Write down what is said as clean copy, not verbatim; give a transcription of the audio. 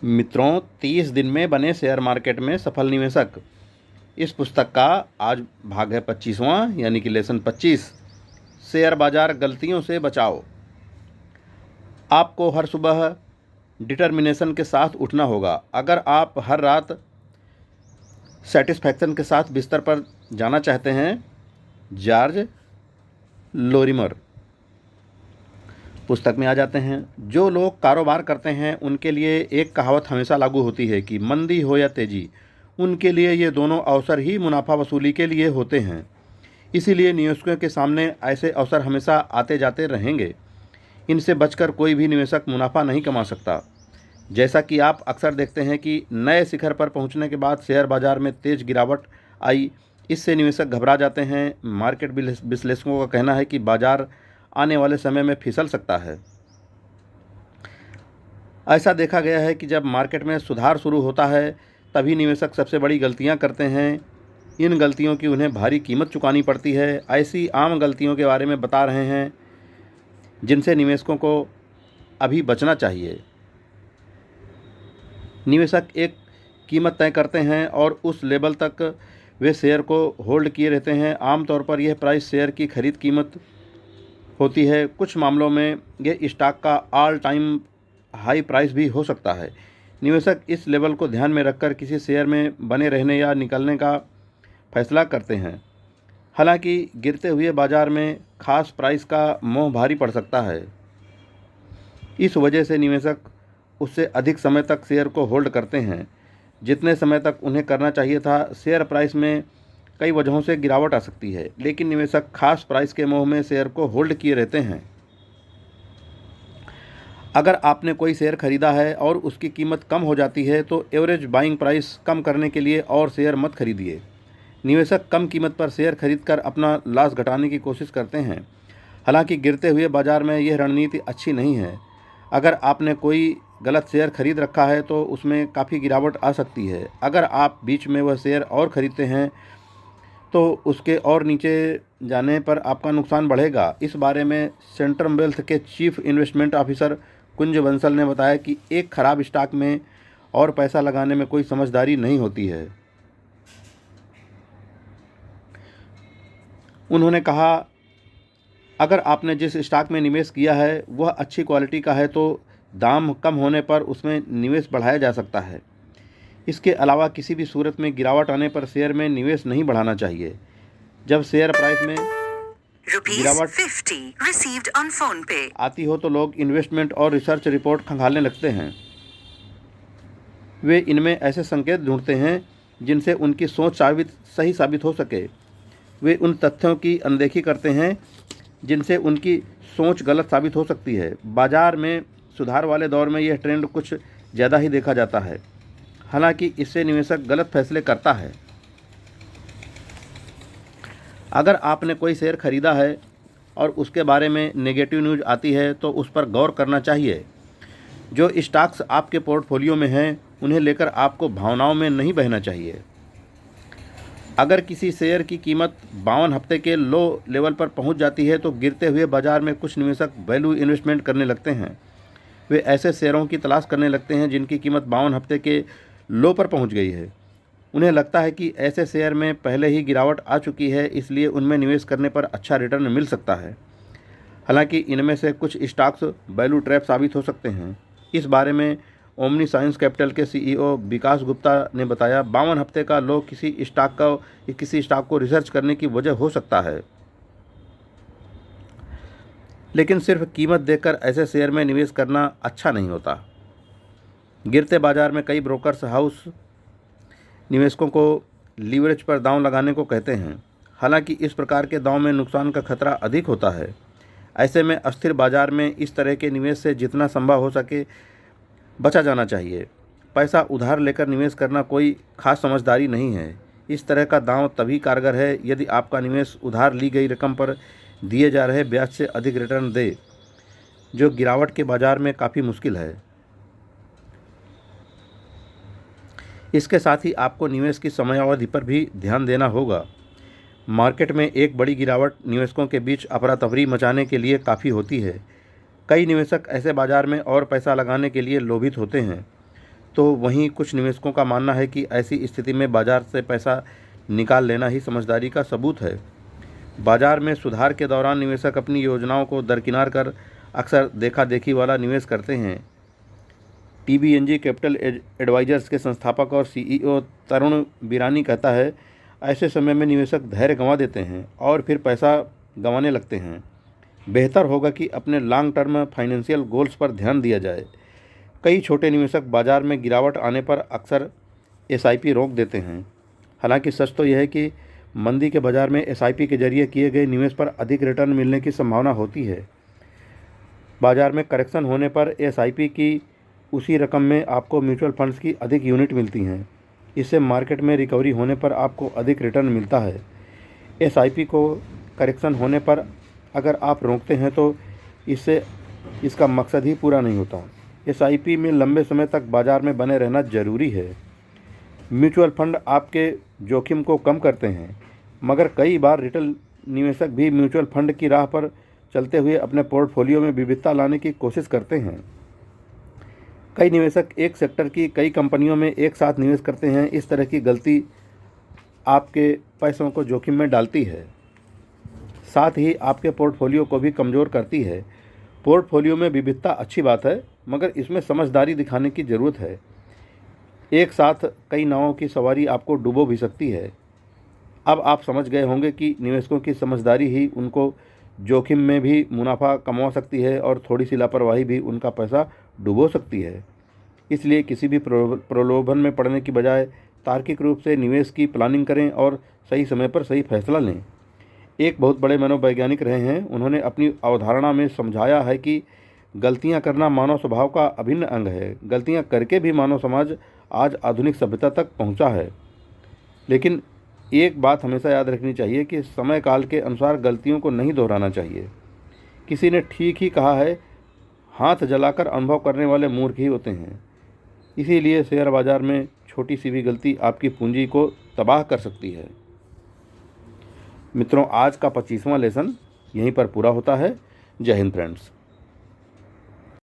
मित्रों, 30 दिन में बने शेयर मार्केट में सफल निवेशक, इस पुस्तक का आज भाग है 25वां, यानी कि लेसन 25। शेयर बाजार गलतियों से बचाओ। आपको हर सुबह डिटर्मिनेशन के साथ उठना होगा। अगर आप हर रात सेटिस्फैक्शन के साथ बिस्तर पर जाना चाहते हैं। जॉर्ज लोरिमर। पुस्तक में आ जाते हैं। जो लोग कारोबार करते हैं उनके लिए एक कहावत हमेशा लागू होती है कि मंदी हो या तेजी, उनके लिए ये दोनों अवसर ही मुनाफा वसूली के लिए होते हैं। इसीलिए निवेशकों के सामने ऐसे अवसर हमेशा आते जाते रहेंगे। इनसे बचकर कोई भी निवेशक मुनाफा नहीं कमा सकता। जैसा कि आप अक्सर देखते हैं कि नए शिखर पर पहुंचने के बाद शेयर बाजार में तेज गिरावट आई, इससे निवेशक घबरा जाते हैं। मार्केट विश्लेषकों का कहना है कि बाजार आने वाले समय में फिसल सकता है। ऐसा देखा गया है कि जब मार्केट में सुधार शुरू होता है तभी निवेशक सबसे बड़ी गलतियां करते हैं। इन गलतियों की उन्हें भारी कीमत चुकानी पड़ती है। ऐसी आम गलतियों के बारे में बता रहे हैं जिनसे निवेशकों को अभी बचना चाहिए। निवेशक एक कीमत तय करते हैं और उस लेवल तक वे शेयर को होल्ड किए रहते हैं। आमतौर पर यह प्राइस शेयर की खरीद कीमत होती है। कुछ मामलों में यह स्टॉक का ऑल टाइम हाई प्राइस भी हो सकता है। निवेशक इस लेवल को ध्यान में रखकर किसी शेयर में बने रहने या निकलने का फैसला करते हैं। हालांकि गिरते हुए बाजार में खास प्राइस का मोह भारी पड़ सकता है। इस वजह से निवेशक उससे अधिक समय तक शेयर को होल्ड करते हैं जितने समय तक उन्हें करना चाहिए था। शेयर प्राइस में कई वजहों से गिरावट आ सकती है, लेकिन निवेशक खास प्राइस के मोह में शेयर को होल्ड किए रहते हैं। अगर आपने कोई शेयर खरीदा है और उसकी कीमत कम हो जाती है तो एवरेज बाइंग प्राइस कम करने के लिए और शेयर मत खरीदिए। निवेशक कम कीमत पर शेयर खरीदकर अपना लॉस घटाने की कोशिश करते हैं। हालांकि गिरते हुए बाजार में यह रणनीति अच्छी नहीं है। अगर आपने कोई गलत शेयर खरीद रखा है तो उसमें काफ़ी गिरावट आ सकती है। अगर आप बीच में वह शेयर और ख़रीदते हैं तो उसके और नीचे जाने पर आपका नुकसान बढ़ेगा। इस बारे में सेंट्रम वेल्थ के चीफ इन्वेस्टमेंट ऑफिसर कुंज बंसल ने बताया कि एक खराब स्टॉक में और पैसा लगाने में कोई समझदारी नहीं होती है। उन्होंने कहा, अगर आपने जिस स्टॉक में निवेश किया है वह अच्छी क्वालिटी का है तो दाम कम होने पर उसमें निवेश बढ़ाया जा सकता है। इसके अलावा किसी भी सूरत में गिरावट आने पर शेयर में निवेश नहीं बढ़ाना चाहिए। जब शेयर प्राइस में गिरावट आती हो तो लोग इन्वेस्टमेंट और रिसर्च रिपोर्ट खंगालने लगते हैं। वे इनमें ऐसे संकेत ढूंढते हैं जिनसे उनकी सोच सही साबित हो सके। वे उन तथ्यों की अनदेखी करते हैं जिनसे उनकी सोच गलत साबित हो सकती है। बाजार में सुधार वाले दौर में यह ट्रेंड कुछ ज़्यादा ही देखा जाता है। हालांकि इससे निवेशक गलत फैसले करता है। अगर आपने कोई शेयर खरीदा है और उसके बारे में नेगेटिव न्यूज़ आती है तो उस पर गौर करना चाहिए। जो स्टॉक्स आपके पोर्टफोलियो में हैं उन्हें लेकर आपको भावनाओं में नहीं बहना चाहिए। अगर किसी शेयर की कीमत 52 हफ्ते के लो लेवल पर पहुंच जाती है तो गिरते हुए बाजार में कुछ निवेशक वैल्यू इन्वेस्टमेंट करने लगते हैं। वे ऐसे शेयरों की तलाश करने लगते हैं जिनकी कीमत 52 हफ्ते के लो पर पहुंच गई है। उन्हें लगता है कि ऐसे शेयर में पहले ही गिरावट आ चुकी है, इसलिए उनमें निवेश करने पर अच्छा रिटर्न मिल सकता है। हालांकि इनमें से कुछ स्टॉक्स वैल्यू ट्रैप साबित हो सकते हैं। इस बारे में ओमनी साइंस कैपिटल के सीईओ विकास गुप्ता ने बताया, 52 हफ्ते का लो किसी स्टॉक को रिसर्च करने की वजह हो सकता है, लेकिन सिर्फ कीमत देखकर ऐसे शेयर में निवेश करना अच्छा नहीं होता। गिरते बाजार में कई ब्रोकर्स हाउस निवेशकों को लीवरेज पर दांव लगाने को कहते हैं। हालांकि इस प्रकार के दांव में नुकसान का खतरा अधिक होता है। ऐसे में अस्थिर बाजार में इस तरह के निवेश से जितना संभव हो सके बचा जाना चाहिए। पैसा उधार लेकर निवेश करना कोई खास समझदारी नहीं है। इस तरह का दांव तभी कारगर है यदि आपका निवेश उधार ली गई रकम पर दिए जा रहे ब्याज से अधिक रिटर्न दे, जो गिरावट के बाजार में काफ़ी मुश्किल है। इसके साथ ही आपको निवेश की समयावधि पर भी ध्यान देना होगा। मार्केट में एक बड़ी गिरावट निवेशकों के बीच अफरा तफरी मचाने के लिए काफ़ी होती है। कई निवेशक ऐसे बाजार में और पैसा लगाने के लिए लोभित होते हैं तो वहीं कुछ निवेशकों का मानना है कि ऐसी स्थिति में बाजार से पैसा निकाल लेना ही समझदारी का सबूत है। बाजार में सुधार के दौरान निवेशक अपनी योजनाओं को दरकिनार कर अक्सर देखा देखी वाला निवेश करते हैं। TBNG कैपिटल एडवाइजर्स के संस्थापक और CEO तरुण बिरानी कहता है, ऐसे समय में निवेशक धैर्य गंवा देते हैं और फिर पैसा गंवाने लगते हैं। बेहतर होगा कि अपने लॉन्ग टर्म फाइनेंशियल गोल्स पर ध्यान दिया जाए। कई छोटे निवेशक बाजार में गिरावट आने पर अक्सर SIP रोक देते हैं। हालांकि सच तो यह है कि मंदी के बाजार में SIP के जरिए किए गए निवेश पर अधिक रिटर्न मिलने की संभावना होती है। बाजार में करेक्शन होने पर SIP की उसी रकम में आपको म्यूचुअल फंड्स की अधिक यूनिट मिलती हैं। इससे मार्केट में रिकवरी होने पर आपको अधिक रिटर्न मिलता है। SIP को करेक्शन होने पर अगर आप रोकते हैं तो इससे इसका मकसद ही पूरा नहीं होता। SIP में लंबे समय तक बाजार में बने रहना जरूरी है। म्यूचुअल फंड आपके जोखिम को कम करते हैं, मगर कई बार रिटेल निवेशक भी म्यूचुअल फंड की राह पर चलते हुए अपने पोर्टफोलियो में विविधता लाने की कोशिश करते हैं। कई निवेशक एक सेक्टर की कई कंपनियों में एक साथ निवेश करते हैं। इस तरह की गलती आपके पैसों को जोखिम में डालती है, साथ ही आपके पोर्टफोलियो को भी कमज़ोर करती है। पोर्टफोलियो में विविधता अच्छी बात है, मगर इसमें समझदारी दिखाने की ज़रूरत है। एक साथ कई नावों की सवारी आपको डुबो भी सकती है। अब आप समझ गए होंगे कि निवेशकों की समझदारी ही उनको जोखिम में भी मुनाफा कमा सकती है और थोड़ी सी लापरवाही भी उनका पैसा डुबो सकती है। इसलिए किसी भी प्रलोभन में पड़ने की बजाय तार्किक रूप से निवेश की प्लानिंग करें और सही समय पर सही फैसला लें। एक बहुत बड़े मनोवैज्ञानिक रहे हैं, उन्होंने अपनी अवधारणा में समझाया है कि गलतियां करना मानव स्वभाव का अभिन्न अंग है। गलतियां करके भी मानव समाज आज आधुनिक सभ्यता तक पहुंचा है। लेकिन एक बात हमेशा याद रखनी चाहिए कि समय काल के अनुसार गलतियों को नहीं दोहराना चाहिए। किसी ने ठीक ही कहा है, हाथ जलाकर अनुभव करने वाले मूर्ख ही होते हैं। इसीलिए शेयर बाजार में छोटी सी भी गलती आपकी पूंजी को तबाह कर सकती है। मित्रों, आज का 25वां लेसन यहीं पर पूरा होता है। जय हिंद फ्रेंड्स।